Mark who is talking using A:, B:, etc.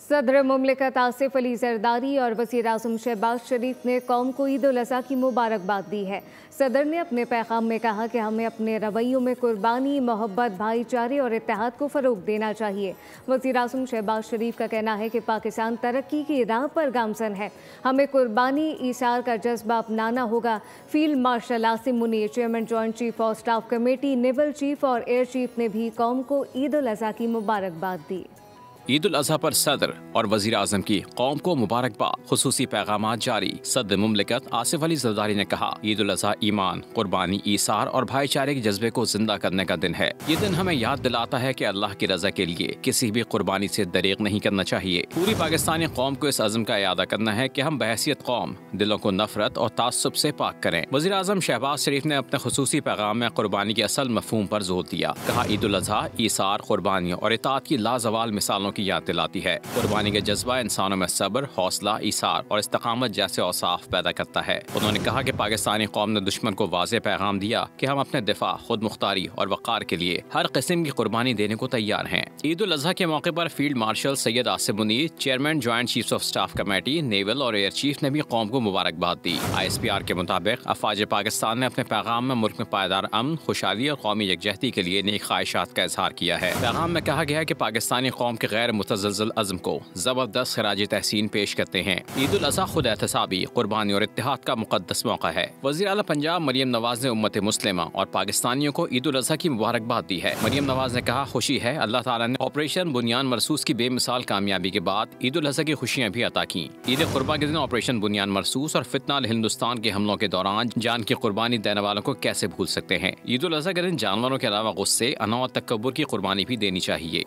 A: सदर मुमलिकत आसिफ अली जरदारी और वज़ीर आज़म शहबाज शरीफ ने कौम को ईद उल अज़हा की मुबारकबाद दी है। सदर ने अपने पैगाम में कहा कि हमें अपने रवैयों में कुर्बानी, मोहब्बत, भाईचारे और इत्तेहाद को फ़रोग़ देना चाहिए। वज़ीर आज़म शहबाज शरीफ का कहना है कि पाकिस्तान तरक्की की राह पर गामज़न है, हमें कुर्बानी ईसार का जज्बा अपनाना होगा। Field marshal Asim Munir, chairman joint chief of staff committee, naval chief और एयर चीफ ने भी कौम को ईद उल अज़हा की मुबारकबाद दी।
B: ईद उल अज़हा पर सदर और वज़ीर आज़म की कौम को मुबारकबाद, खुसूसी पैगामात जारी। सदर मुमलिकत आसिफ अली जरदारी ने कहा, ईद उल अज़हा ईमान, कुर्बानी, ईसार और भाईचारे के जज्बे को जिंदा करने का दिन है। ये दिन हमें याद दिलाता है कि अल्लाह की रजा के लिए किसी भी कुर्बानी से दरेग नहीं करना चाहिए। पूरी पाकिस्तानी कौम को इस अज़्म का इरादा करना है कि हम बहैसियत कौम दिलों को नफरत और तासुब से पाक करें। वज़ीर आज़म शहबाज शरीफ ने अपने खुसूसी पैगाम में कुर्बानी के असल मफहूम पर जोर दिया। कहा, ईद उल अज़हा ईसार, कुर्बानी और इताअत की लाजवाल मिसालों की याद दिलाती है। कुर्बानी का जज्बा इंसानों में सब्र, हौसला, ईसार और इस्तकामत जैसे औसाफ पैदा करता है। उन्होंने कहा कि पाकिस्तानी कौम ने दुश्मन को वाज़ेह पैगाम दिया कि हम अपने दिफा, खुद मुख्तारी और वक़ार के लिए हर किस्म की कुर्बानी देने को तैयार हैं। ईद उल अज़हा के मौके पर field marshal Syed Asim Munir, chairman joint chief of staff committee, naval और एयर चीफ ने भी कौम को मुबारकबाद दी। ISPR के मुताबिक अफवाज पाकिस्तान ने अपने पैगाम में मुल्क में पायदार अमन, खुशहाली और कौमी यकजहती के लिए नेक ख्वाहिशात का इजहार किया है। पैगाम में कहा गया है कि पाकिस्तानी कौम के गैर मुतज़लज़ल अज़्म को जबरदस्त खराज तहसीन पेश करते हैं। ईद उल अज़हा खुद एहतसाबी, कुर्बानी और इत्तेहाद का मुक़द्दस मौका है। वज़ीर आला पंजाब मरियम नवाज ने उम्मत मुस्लिमा और पाकिस्तानियों को ईद उल अज़हा की मुबारकबाद दी है। मरियम नवाज ने कहा, खुशी है अल्लाह ताला ने ऑपरेशन बुनियान मरसूस की बेमिसाल कामयाबी के बाद ईद उल अज़हा की खुशियाँ भी अता की। ईद कुर्बा के दिन ऑपरेशन बुनियान मरसूस और फितना अल हिंदुस्तान के हमलों के दौरान जान की कुर्बानी देने वालों को कैसे भूल सकते हैं। ईद उल अज़हा के दिन जानवरों के अलावा गुस्से, अना और तकब्बुर की कुर्बानी भी देनी चाहिए।